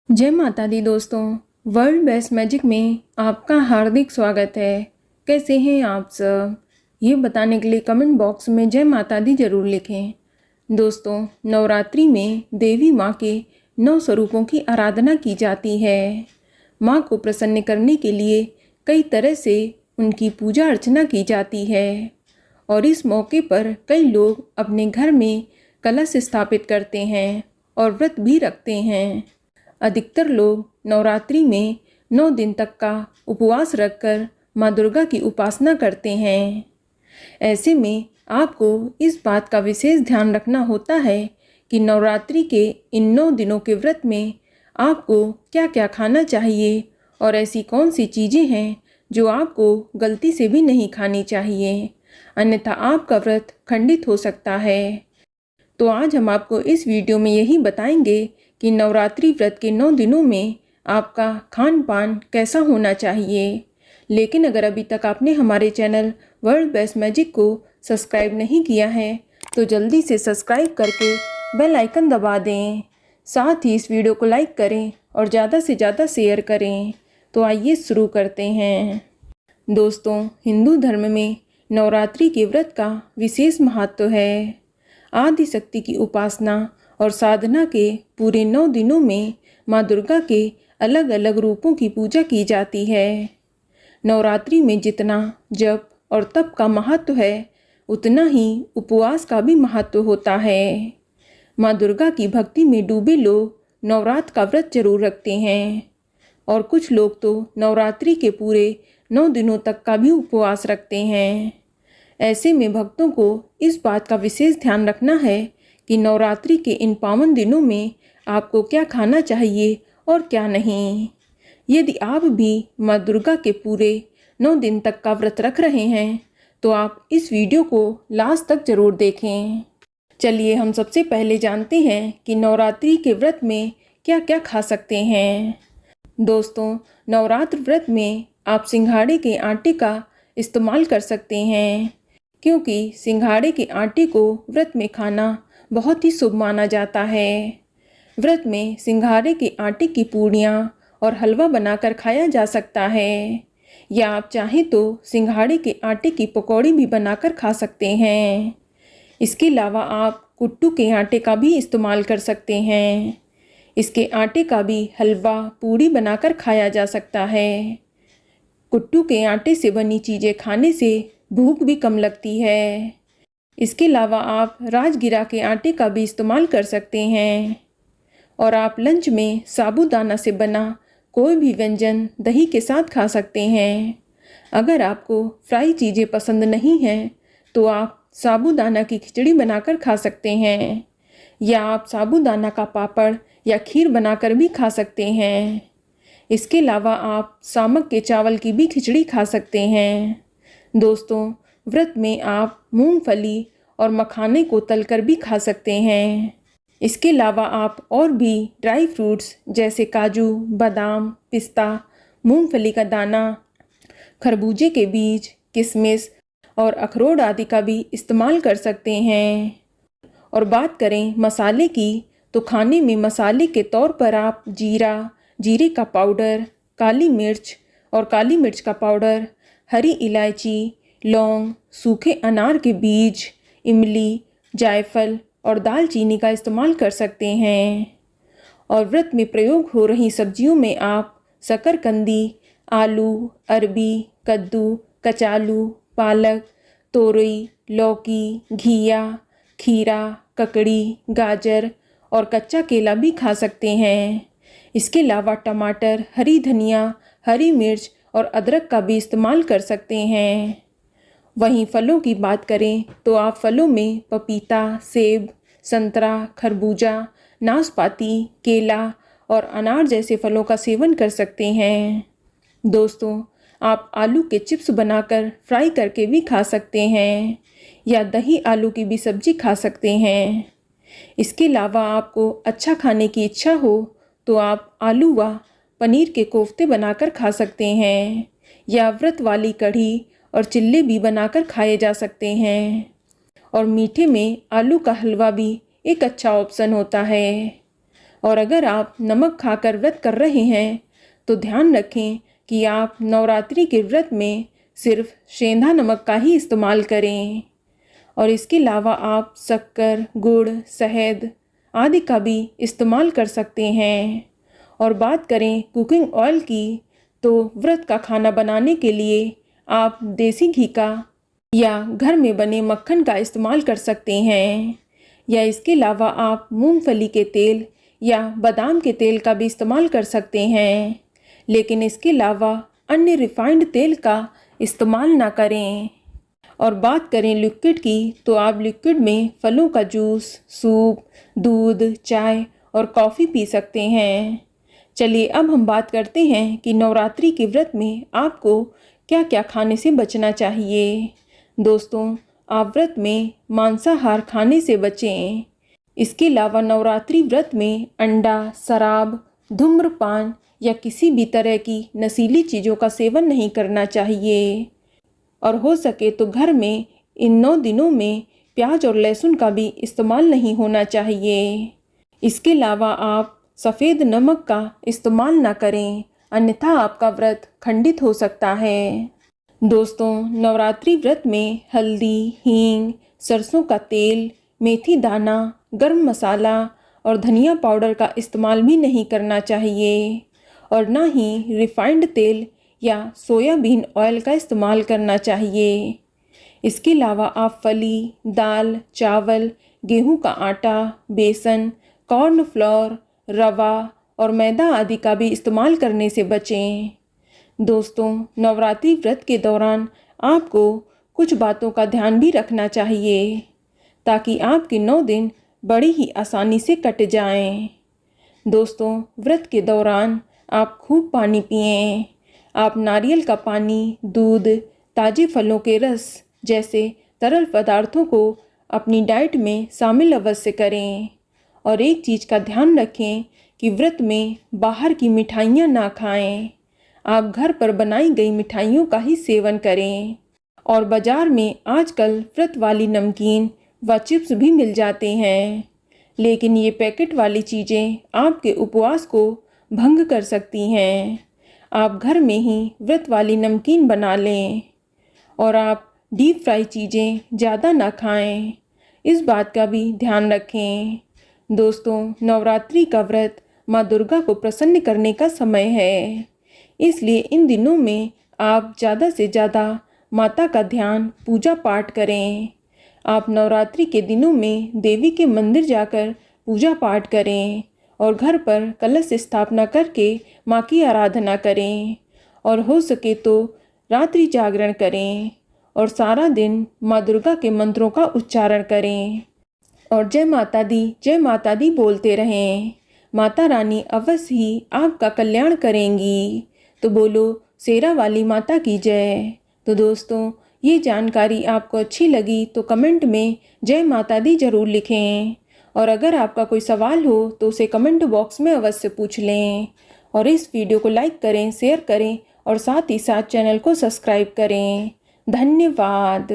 जय माता दी दोस्तों। वर्ल्ड बेस्ट मैजिक में आपका हार्दिक स्वागत है। कैसे हैं आप सब, ये बताने के लिए कमेंट बॉक्स में जय माता दी जरूर लिखें। दोस्तों, नवरात्रि में देवी माँ के 9 स्वरूपों की आराधना की जाती है। माँ को प्रसन्न करने के लिए कई तरह से उनकी पूजा अर्चना की जाती है और इस मौके पर कई लोग अपने घर में कलश स्थापित करते हैं और व्रत भी रखते हैं। अधिकतर लोग नवरात्रि में 9 दिन तक का उपवास रखकर माँ दुर्गा की उपासना करते हैं। ऐसे में आपको इस बात का विशेष ध्यान रखना होता है कि नवरात्रि के इन 9 दिनों के व्रत में आपको क्या क्या खाना चाहिए और ऐसी कौन सी चीज़ें हैं जो आपको गलती से भी नहीं खानी चाहिए, अन्यथा आपका व्रत खंडित हो सकता है। तो आज हम आपको इस वीडियो में यही बताएंगे कि नवरात्रि व्रत के 9 दिनों में आपका खान पान कैसा होना चाहिए। लेकिन अगर अभी तक आपने हमारे चैनल वर्ल्ड बेस्ट मैजिक को सब्सक्राइब नहीं किया है तो जल्दी से सब्सक्राइब करके बेल आइकन दबा दें। साथ ही इस वीडियो को लाइक करें और ज़्यादा से ज़्यादा शेयर करें। तो आइए शुरू करते हैं। दोस्तों, हिंदू धर्म में नवरात्रि के व्रत का विशेष महत्व है। आदि शक्ति की उपासना और साधना के पूरे 9 दिनों में माँ दुर्गा के अलग अलग रूपों की पूजा की जाती है। नवरात्रि में जितना जप और तप का महत्व है उतना ही उपवास का भी महत्व होता है। माँ दुर्गा की भक्ति में डूबे लोग नवरात्र का व्रत जरूर रखते हैं और कुछ लोग तो नवरात्रि के पूरे 9 दिनों तक का भी उपवास रखते हैं। ऐसे में भक्तों को इस बात का विशेष ध्यान रखना है कि नवरात्रि के इन पावन दिनों में आपको क्या खाना चाहिए और क्या नहीं। यदि आप भी माँ दुर्गा के पूरे 9 दिन तक का व्रत रख रहे हैं तो आप इस वीडियो को लास्ट तक जरूर देखें। चलिए हम सबसे पहले जानते हैं कि नवरात्रि के व्रत में क्या क्या खा सकते हैं। दोस्तों, नवरात्र व्रत में आप सिंघाड़े के आटे का इस्तेमाल कर सकते हैं, क्योंकि सिंघाड़े के आटे को व्रत में खाना बहुत ही शुभ माना जाता है। व्रत में सिंघाड़े के आटे की पूड़ियाँ और हलवा बनाकर खाया जा सकता है, या आप चाहें तो सिंघाड़े के आटे की पकौड़ी भी बनाकर खा सकते हैं। इसके अलावा आप कुट्टू के आटे का भी इस्तेमाल कर सकते हैं। इसके आटे का भी हलवा पूड़ी बनाकर खाया जा सकता है। कुट्टू के आटे से बनी चीज़ें खाने से भूख भी कम लगती है। इसके अलावा आप राजगिरा के आटे का भी इस्तेमाल कर सकते हैं और आप लंच में साबूदाना से बना कोई भी व्यंजन दही के साथ खा सकते हैं। अगर आपको फ्राई चीज़ें पसंद नहीं हैं तो आप साबूदाना की खिचड़ी बनाकर खा सकते हैं, या आप साबूदाना का पापड़ या खीर बनाकर भी खा सकते हैं। इसके अलावा आप सामक के चावल की भी खिचड़ी खा सकते हैं। दोस्तों, व्रत में आप मूंगफली और मखाने को तलकर भी खा सकते हैं। इसके अलावा आप और भी ड्राई फ्रूट्स जैसे काजू, बादाम, पिस्ता, मूंगफली का दाना, खरबूजे के बीज, किशमिश और अखरोट आदि का भी इस्तेमाल कर सकते हैं। और बात करें मसाले की तो खाने में मसाले के तौर पर आप जीरा, जीरे का पाउडर, काली मिर्च और काली मिर्च का पाउडर, हरी इलायची, लौंग, सूखे अनार के बीज, इमली, जायफल और दालचीनी का इस्तेमाल कर सकते हैं। और व्रत में प्रयोग हो रही सब्जियों में आप शकरकंदी, आलू, अरबी, कद्दू, कचालू, पालक, तोरई, लौकी, घिया, खीरा, ककड़ी, गाजर और कच्चा केला भी खा सकते हैं। इसके अलावा टमाटर, हरी धनिया, हरी मिर्च और अदरक का भी इस्तेमाल कर सकते हैं। वहीं फलों की बात करें तो आप फलों में पपीता, सेब, संतरा, खरबूजा, नाशपाती, केला और अनार जैसे फलों का सेवन कर सकते हैं। दोस्तों, आप आलू के चिप्स बनाकर फ्राई करके भी खा सकते हैं, या दही आलू की भी सब्जी खा सकते हैं। इसके अलावा आपको अच्छा खाने की इच्छा हो तो आप आलू व पनीर के कोफ्ते बनाकर खा सकते हैं, या व्रत वाली कढ़ी और चिल्ले भी बनाकर खाए जा सकते हैं। और मीठे में आलू का हलवा भी एक अच्छा ऑप्शन होता है। और अगर आप नमक खाकर व्रत कर रहे हैं तो ध्यान रखें कि आप नवरात्रि के व्रत में सिर्फ सेंधा नमक का ही इस्तेमाल करें। और इसके अलावा आप शक्कर, गुड़, शहद आदि का भी इस्तेमाल कर सकते हैं। और बात करें कुकिंग ऑयल की तो व्रत का खाना बनाने के लिए आप देसी घी का या घर में बने मक्खन का इस्तेमाल कर सकते हैं, या इसके अलावा आप मूंगफली के तेल या बादाम के तेल का भी इस्तेमाल कर सकते हैं, लेकिन इसके अलावा अन्य रिफाइंड तेल का इस्तेमाल ना करें। और बात करें लिक्विड की तो आप लिक्विड में फलों का जूस, सूप, दूध, चाय और कॉफ़ी पी सकते हैं। चलिए अब हम बात करते हैं कि नवरात्रि के व्रत में आपको क्या क्या खाने से बचना चाहिए। दोस्तों, आप व्रत में मांसाहार खाने से बचें। इसके अलावा नवरात्रि व्रत में अंडा, शराब, धूम्रपान या किसी भी तरह की नशीली चीज़ों का सेवन नहीं करना चाहिए। और हो सके तो घर में इन 9 दिनों में प्याज और लहसुन का भी इस्तेमाल नहीं होना चाहिए। इसके अलावा आप सफ़ेद नमक का इस्तेमाल ना करें, अन्यथा आपका व्रत खंडित हो सकता है। दोस्तों, नवरात्रि व्रत में हल्दी, हींग, सरसों का तेल, मेथी दाना, गरम मसाला और धनिया पाउडर का इस्तेमाल भी नहीं करना चाहिए, और ना ही रिफाइंड तेल या सोयाबीन ऑयल का इस्तेमाल करना चाहिए। इसके अलावा आप फली, दाल, चावल, गेहूं का आटा, बेसन, कॉर्नफ्लोर, रवा और मैदा आदि का भी इस्तेमाल करने से बचें। दोस्तों, नवरात्रि व्रत के दौरान आपको कुछ बातों का ध्यान भी रखना चाहिए ताकि आपके 9 दिन बड़ी ही आसानी से कट जाएं। दोस्तों, व्रत के दौरान आप खूब पानी पिएं। आप नारियल का पानी, दूध, ताजे फलों के रस जैसे तरल पदार्थों को अपनी डाइट में शामिल अवश्य करें। और एक चीज़ का ध्यान रखें कि व्रत में बाहर की मिठाइयाँ ना खाएं। आप घर पर बनाई गई मिठाइयों का ही सेवन करें। और बाज़ार में आजकल व्रत वाली नमकीन व चिप्स भी मिल जाते हैं, लेकिन ये पैकेट वाली चीज़ें आपके उपवास को भंग कर सकती हैं। आप घर में ही व्रत वाली नमकीन बना लें और आप डीप फ्राई चीज़ें ज़्यादा ना खाएं, इस बात का भी ध्यान रखें। दोस्तों, नवरात्रि का व्रत माँ दुर्गा को प्रसन्न करने का समय है, इसलिए इन दिनों में आप ज़्यादा से ज़्यादा माता का ध्यान, पूजा पाठ करें। आप नवरात्रि के दिनों में देवी के मंदिर जाकर पूजा पाठ करें और घर पर कलश स्थापना करके माँ की आराधना करें, और हो सके तो रात्रि जागरण करें और सारा दिन माँ दुर्गा के मंत्रों का उच्चारण करें और जय माता दी बोलते रहें। माता रानी अवश्य ही आपका कल्याण करेंगी। तो बोलो शेरा वाली माता की जय। तो दोस्तों, ये जानकारी आपको अच्छी लगी तो कमेंट में जय माता दी ज़रूर लिखें, और अगर आपका कोई सवाल हो तो उसे कमेंट बॉक्स में अवश्य पूछ लें। और इस वीडियो को लाइक करें, शेयर करें और साथ ही साथ चैनल को सब्सक्राइब करें। धन्यवाद।